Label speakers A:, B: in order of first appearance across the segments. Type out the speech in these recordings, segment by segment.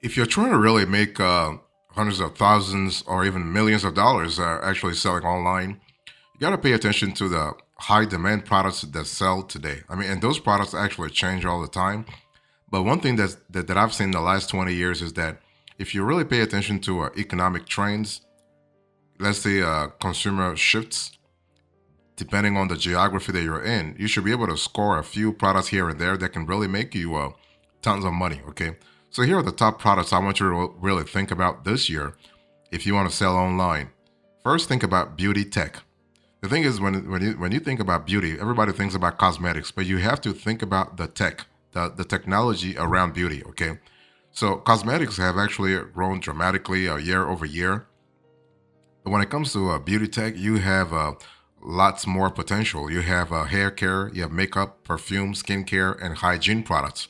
A: If you're trying to really make hundreds of thousands or even millions of dollars actually selling online, you got to pay attention to the high demand products that sell today. I mean, and those products actually change all the time. But one thing that I've seen in the last 20 years is that if you really pay attention to economic trends, let's say consumer shifts, depending on the geography that you're in, you should be able to score a few products here and there that can really make you tons of money. Okay. So here are the top products I want you to really think about this year if you want to sell online. First, think about beauty tech. The thing is, when you think about beauty, everybody thinks about cosmetics, but you have to think about the tech, the technology around beauty. Okay. So cosmetics have actually grown dramatically year over year. But when it comes to beauty tech, you have lots more potential. You have hair care, you have makeup, perfume, skincare, and hygiene products.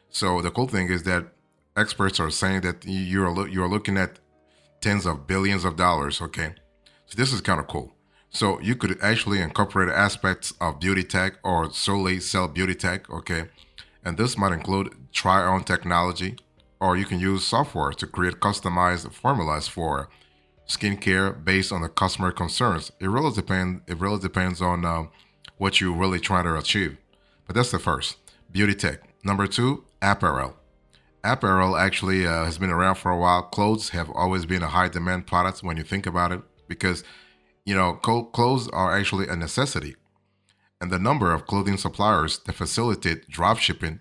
A: So the cool thing is that experts are saying that you're looking at tens of billions of dollars. Okay, so this is kind of cool. So you could actually incorporate aspects of beauty tech or solely sell beauty tech. Okay, and this might include try-on technology, or you can use software to create customized formulas for skincare based on the customer concerns. It really depends. It really depends on what you're really trying to achieve. But that's the first beauty tech. Number two, apparel. Apparel actually has been around for a while. Clothes have always been a high demand product when you think about it, because clothes are actually a necessity, and the number of clothing suppliers that facilitate drop shipping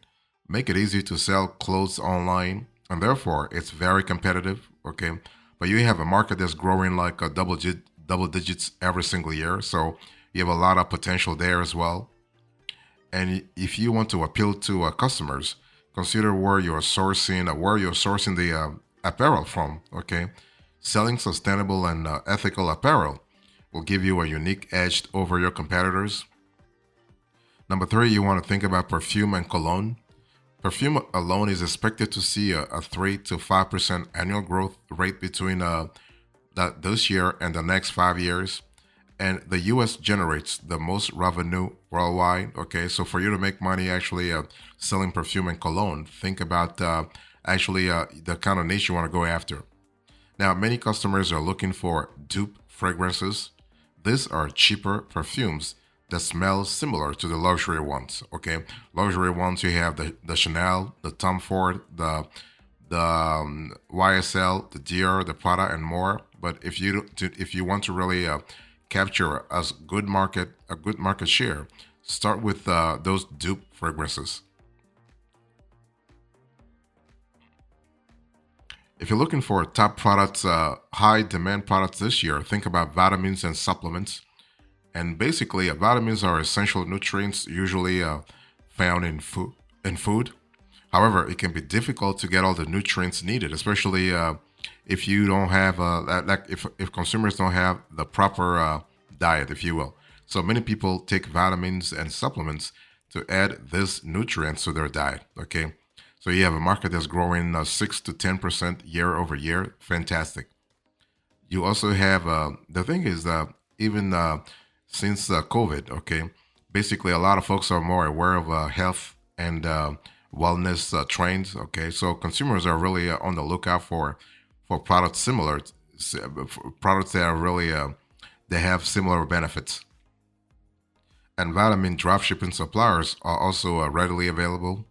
A: make it easy to sell clothes online, and therefore it's very competitive. Okay, but you have a market that's growing like a double digits every single year, so you have a lot of potential there as well. And if you want to appeal to customers, consider where you're sourcing the apparel from. Okay, selling sustainable and ethical apparel will give you a unique edge over your competitors. Number three, you want to think about perfume and cologne. Perfume alone is expected to see a 3 to 5% annual growth rate between this year and the next 5 years. And the US generates the most revenue worldwide. Okay, so for you to make money actually selling perfume and cologne, think about actually the kind of niche you want to go after. Now, many customers are looking for dupe fragrances. These are cheaper perfumes that smell similar to the luxury ones. Okay, luxury ones, you have the Chanel, the Tom Ford, the YSL, the Dior, the Prada, and more. But if you want to really capture a good market share, start with those dupe fragrances. If you're looking for top products, high demand products this year, think about vitamins and supplements. And basically, vitamins are essential nutrients usually found in food. However, it can be difficult to get all the nutrients needed, especially if you don't have if consumers don't have the proper diet, if you will. So many people take vitamins and supplements to add these nutrients to their diet. Okay, so you have a market that's growing 6 to 10% year over year. Fantastic. You also have the thing is even since COVID, okay, basically a lot of folks are more aware of health and wellness trends. Okay, so consumers are really on the lookout for products for products that are really they have similar benefits. And vitamin drop shipping suppliers are also readily available.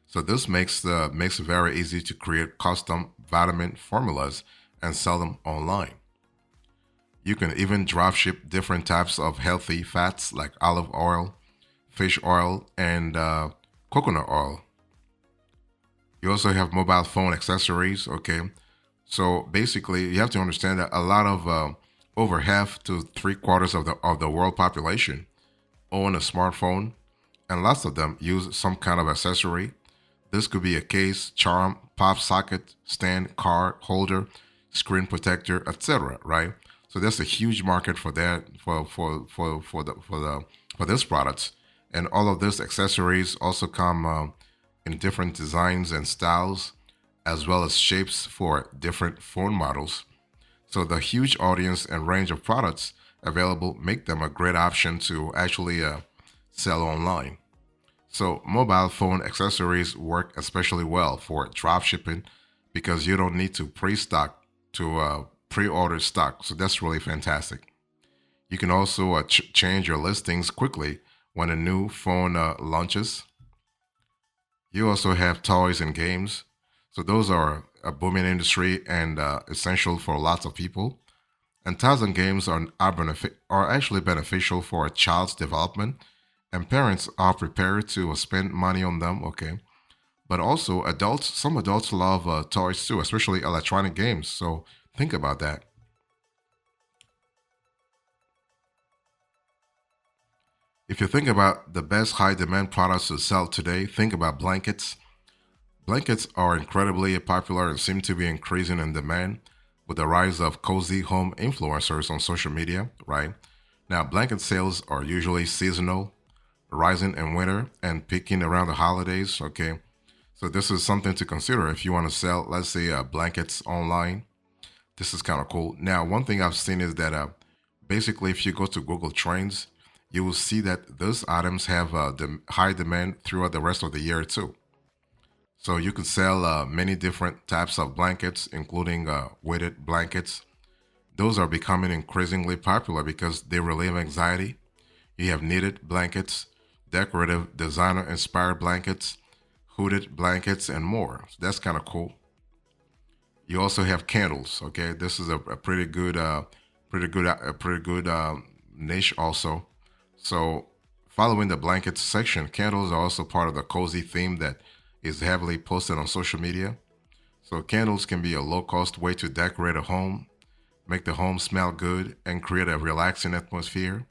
A: So this makes it very easy to create custom vitamin formulas and sell them online. You can even drop ship different types of healthy fats like olive oil, fish oil, and coconut oil. You also have mobile phone accessories. Okay, so basically, you have to understand that a lot of over half to three quarters of the world population own a smartphone, and lots of them use some kind of accessory. This could be a case, charm, pop socket, stand, card holder, screen protector, etc. Right? So there's a huge market for that for this products, and all of these accessories also come in different designs and styles, as well as shapes for different phone models. So the huge audience and range of products available make them a great option to actually sell online. So mobile phone accessories work especially well for drop shipping because you don't need to pre-stock to pre-order stock. So that's really fantastic. You can also change your listings quickly when a new phone launches. You also have toys and games. So those are a booming industry and essential for lots of people. And toys and games are actually beneficial for a child's development, and parents are prepared to spend money on them. Okay, but also adults. Some adults love toys too, especially electronic games. So think about that. If you think about the best high demand products to sell today, think about blankets. Blankets are incredibly popular and seem to be increasing in demand with the rise of cozy home influencers on social media, right? Now, blanket sales are usually seasonal, rising in winter and peaking around the holidays, okay? So, this is something to consider if you want to sell, let's say, blankets online. This is kind of cool. Now, one thing I've seen is that basically, if you go to Google Trends, you will see that those items have the high demand throughout the rest of the year too. So you could sell many different types of blankets, including weighted blankets. Those are becoming increasingly popular because they relieve anxiety. You have knitted blankets, decorative designer inspired blankets, hooded blankets, and more. So that's kind of cool. You also have candles. Okay, this is a pretty good, pretty good niche also. So, following the blankets section, candles are also part of the cozy theme that is heavily posted on social media. So, candles can be a low cost way to decorate a home, make the home smell good, and create a relaxing atmosphere.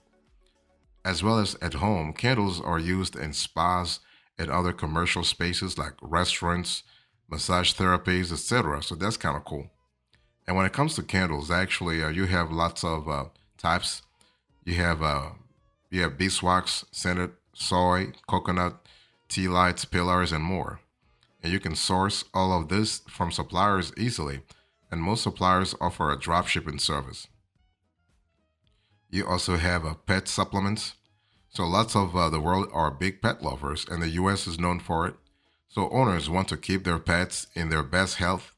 A: As well as at home, candles are used in spas and other commercial spaces like restaurants, massage therapies, etc. So, that's kind of cool. And when it comes to candles, actually, you have lots of types. You have beeswax, scented, soy, coconut, tea lights, pillars, and more. And you can source all of this from suppliers easily, and most suppliers offer a drop shipping service. You also have pet supplements. So lots of the world are big pet lovers, and the U.S. is known for it. So owners want to keep their pets in their best health,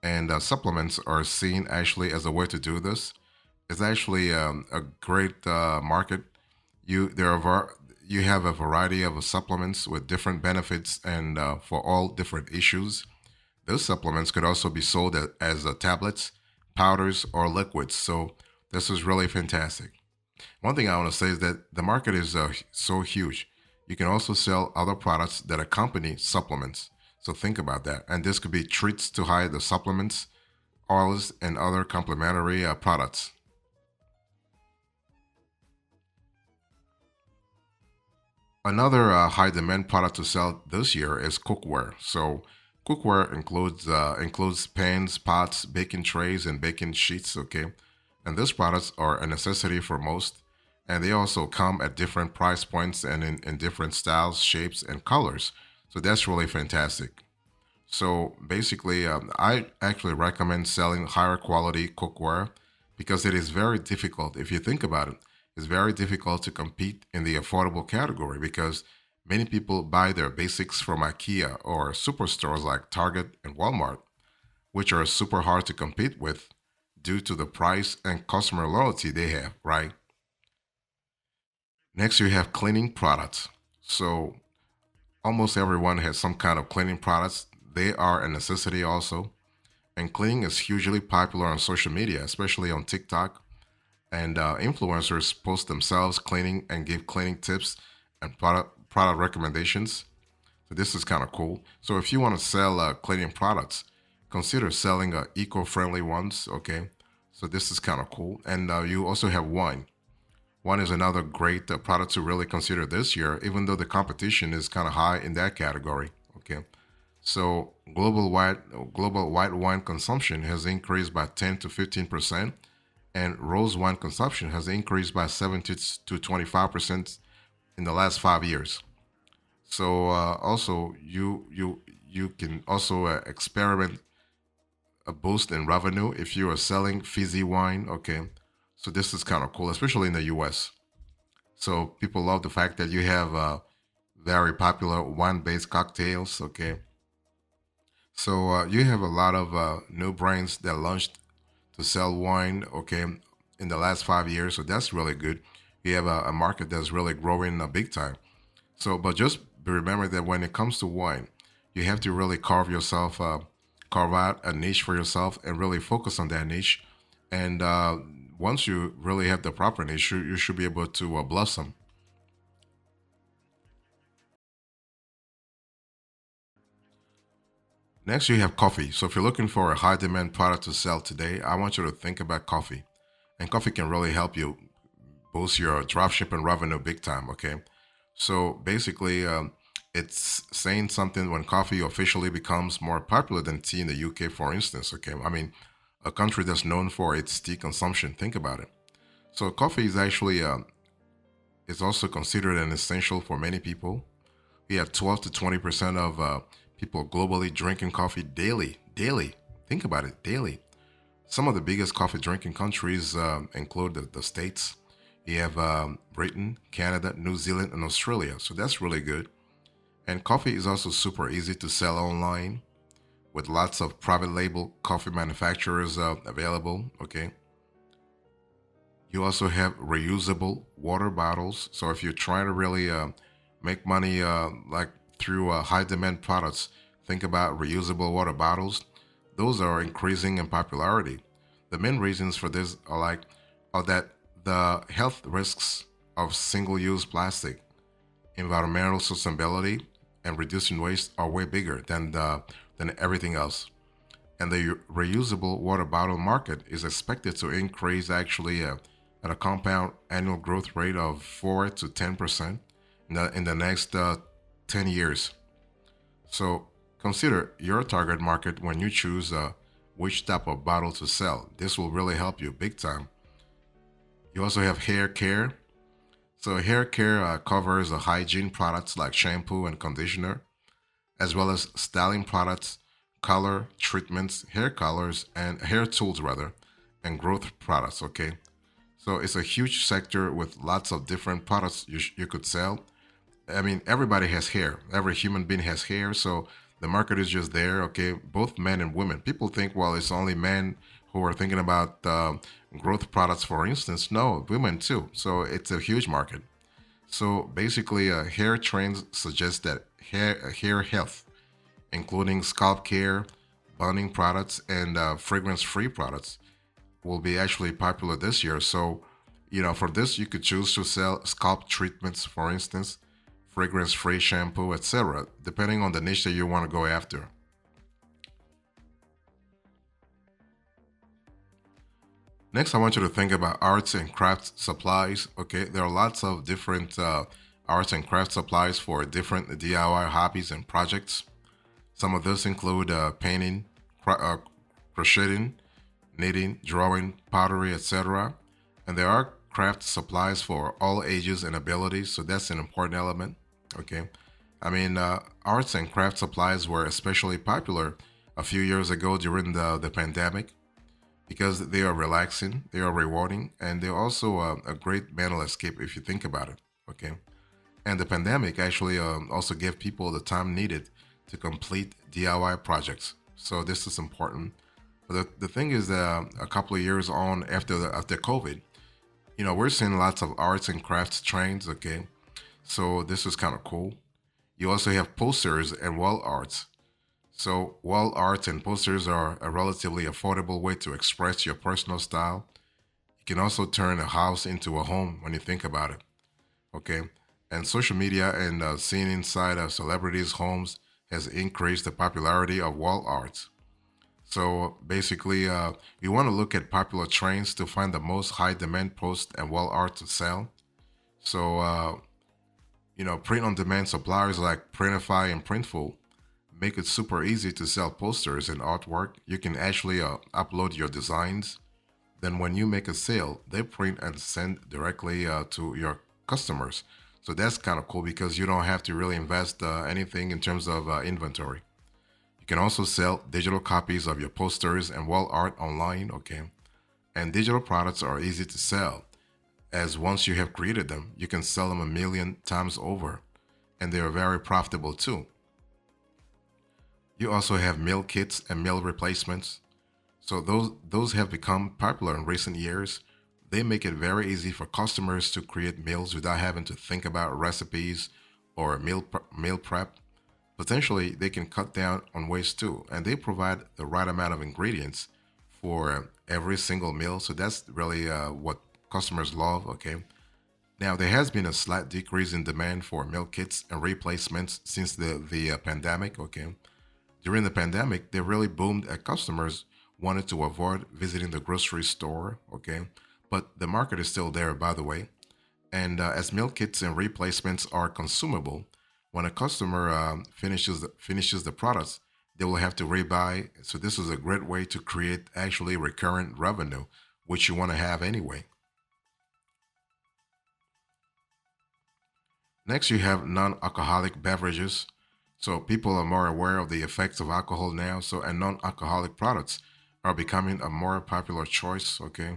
A: and supplements are seen actually as a way to do this. It's actually a great market. You have a variety of supplements with different benefits and for all different issues. Those supplements could also be sold as tablets, powders, or liquids. So this is really fantastic. One thing I want to say is that the market is so huge. You can also sell other products that accompany supplements. So think about that. And this could be treats to hide the supplements, oils, and other complementary products. Another high demand product to sell this year is cookware. So cookware includes pans, pots, baking trays, and baking sheets. Okay, and these products are a necessity for most, and they also come at different price points and in different styles, shapes, and colors. So that's really fantastic. So basically, I actually recommend selling higher quality cookware because it is very difficult. If you think about it, it's very difficult to compete in the affordable category because many people buy their basics from IKEA or superstores like Target and Walmart, which are super hard to compete with due to the price and customer loyalty they have, right? Next, you have cleaning products. So almost everyone has some kind of cleaning products. They are a necessity also. And cleaning is hugely popular on social media, especially on TikTok. And influencers post themselves cleaning and give cleaning tips and product recommendations. So this is kind of cool. So if you want to sell cleaning products, consider selling eco-friendly ones. Okay, so this is kind of cool. And you also have wine. Wine is another great product to really consider this year, even though the competition is kind of high in that category. Okay, so global white wine consumption has increased by 10 to 15%, and rose wine consumption has increased by 70 to 25% in the last 5 years. So also you can also experiment a boost in revenue if you are selling fizzy wine. Okay, so this is kind of cool, especially in the U.S. So people love the fact that you have very popular wine-based cocktails. Okay, So you have a lot of new brands that launched to sell wine, okay, in the last 5 years. So that's really good. You have a market that's really growing big time. So, but just remember that when it comes to wine, you have to really carve out a niche for yourself and really focus on that niche. And once you really have the proper niche, you should be able to blossom. Next, you have coffee. So if you're looking for a high demand product to sell today, I want you to think about coffee. And coffee can really help you boost your dropshipping revenue big time. Okay. So basically, it's saying something when coffee officially becomes more popular than tea in the UK, for instance. Okay. I mean, a country that's known for its tea consumption. Think about it. So coffee is actually is also considered an essential for many people. We have 12 to 20% of people globally drinking coffee daily. Daily. Think about it. Daily. Some of the biggest coffee drinking countries include the States. You have Britain, Canada, New Zealand, and Australia. So that's really good. And coffee is also super easy to sell online with lots of private label coffee manufacturers available. Okay. You also have reusable water bottles. So if you're trying to really make money like through high demand products, think about reusable water bottles. Those are increasing in popularity. The main reasons for this are that the health risks of single-use plastic, environmental sustainability, and reducing waste are way bigger than everything else. And the reusable water bottle market is expected to increase actually at a compound annual growth rate of 4 to 10% in the next 10 years. So consider your target market when you choose which type of bottle to sell. This will really help you big time. You also have hair care. So hair care covers the hygiene products like shampoo and conditioner, as well as styling products, color treatments, hair colors, and hair tools rather, and growth products. Okay, so it's a huge sector with lots of different products you could sell. I mean, everybody has hair. Every human being has hair. So the market is just there. Okay, both men and women. People think, well, it's only men who are thinking about growth products, for instance. No, women too. So it's a huge market. So basically, hair trends suggest that hair health, including scalp care, bonding products, and fragrance-free products, will be actually popular this year. So, for this, you could choose to sell scalp treatments, for instance, fragrance-free shampoo, etc., depending on the niche that you want to go after. Next, I want you to think about arts and crafts supplies. Okay, there are lots of different arts and craft supplies for different DIY hobbies and projects. Some of those include painting, crocheting, knitting, drawing, pottery, etc. And there are craft supplies for all ages and abilities, so that's an important element. Okay, I mean, arts and craft supplies were especially popular a few years ago during the pandemic because they are relaxing, they are rewarding, and they're also a great mental escape if you think about it. Okay, and the pandemic actually also gave people the time needed to complete DIY projects. So this is important. The thing is that a couple of years on after COVID, we're seeing lots of arts and crafts trends. Okay, so this is kind of cool. You also have posters and wall arts. So wall arts and posters are a relatively affordable way to express your personal style. You can also turn a house into a home when you think about it. Okay, and social media and seeing inside of celebrities' homes has increased the popularity of wall arts. So basically, you want to look at popular trends to find the most high demand post and wall art to sell. So, print on demand suppliers like Printify and Printful make it super easy to sell posters and artwork. You can actually upload your designs. Then, when you make a sale, they print and send directly to your customers. So that's kind of cool because you don't have to really invest anything in terms of inventory. You can also sell digital copies of your posters and wall art online, okay? And digital products are easy to sell, as once you have created them, you can sell them a million times over, and they are very profitable too. You also have meal kits and meal replacements. So those have become popular in recent years. They make it very easy for customers to create meals without having to think about recipes or meal prep. Potentially, they can cut down on waste too, and they provide the right amount of ingredients for every single meal. So that's really what customers love. Okay. Now there has been a slight decrease in demand for meal kits and replacements since the pandemic. Okay, during the pandemic, they really boomed as customers wanted to avoid visiting the grocery store. Okay, but the market is still there, by the way. And as meal kits and replacements are consumable, when a customer finishes the products, they will have to rebuy. So this is a great way to create actually recurrent revenue, which you want to have anyway. Next, you have non-alcoholic beverages. So people are more aware of the effects of alcohol now. So and non-alcoholic products are becoming a more popular choice. Okay,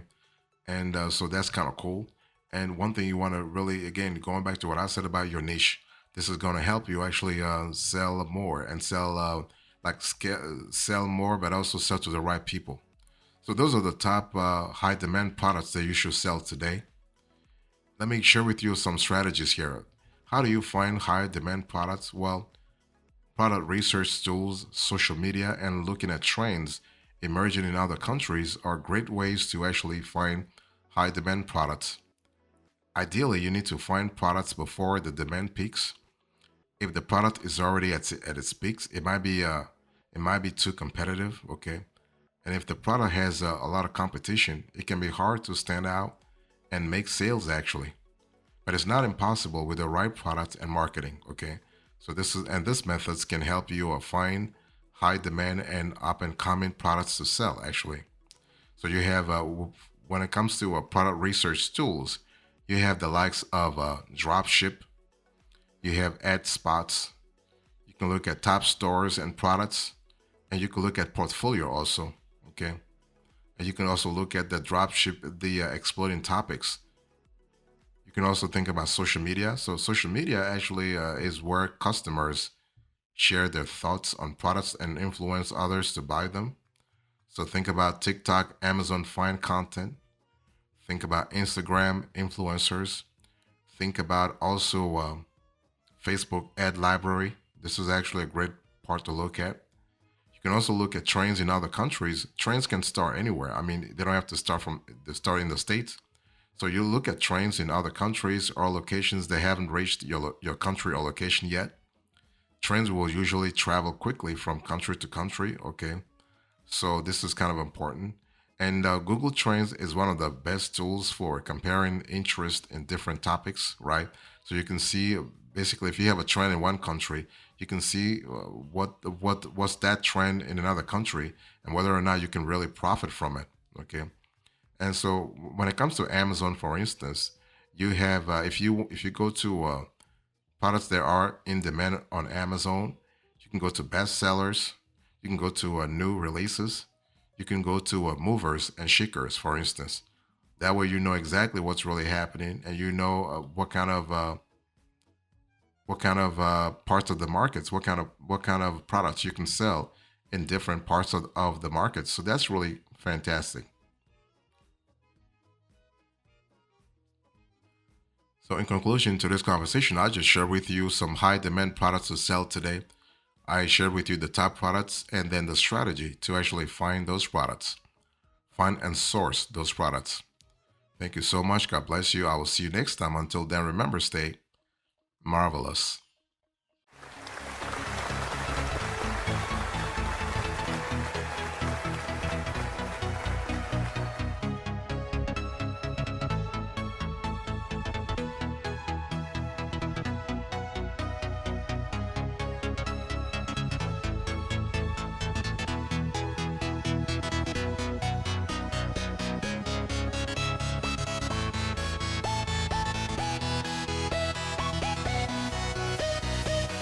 A: and so that's kind of cool. And one thing you want to really, again, going back to what I said about your niche, this is going to help you actually sell more and sell sell more, but also sell to the right people. So those are the top high demand products that you should sell today. Let me share with you some strategies here. How do you find high demand products? Well, product research tools, social media, and looking at trends emerging in other countries are great ways to actually find high demand products. Ideally, you need to find products before the demand peaks. If the product is already at its peaks, it might be too competitive. Okay, and if the product has a lot of competition, it can be hard to stand out and make sales actually. But it's not impossible with the right product and marketing. Okay, so this methods can help you find high demand and up and coming products to sell actually. So you have when it comes to product research tools, you have the likes of Dropship, you have ad spots, you can look at top stores and products, and you can look at portfolio also. Okay, and you can also look at the Dropship, the exploding topics. You can also think about social media. So social media actually is where customers share their thoughts on products and influence others to buy them. So think about TikTok, Amazon find content. Think about Instagram influencers. Think about also Facebook ad library. This is actually a great part to look at. You can also look at trends in other countries. Trends can start anywhere. I mean, they don't have to start in the states. So you look at trends in other countries or locations that haven't reached your country or location yet. Trends will usually travel quickly from country to country. Okay, so this is kind of important. And Google Trends is one of the best tools for comparing interest in different topics, right? So you can see basically if you have a trend in one country, you can see what's that trend in another country and whether or not you can really profit from it. Okay, and so when it comes to Amazon, for instance, you have if you go to products that are in demand on Amazon. You can go to bestsellers. You can go to new releases. You can go to movers and shakers, for instance. That way, you know exactly what's really happening, and you know what kind of parts of the markets, what kind of products you can sell in different parts of the market. So that's really fantastic. So, in conclusion to this conversation, I just shared with you some high demand products to sell today. I shared with you the top products and then the strategy to actually find those products, find and source those products. Thank you so much. God bless you. I will see you next time. Until then, remember, stay marvelous.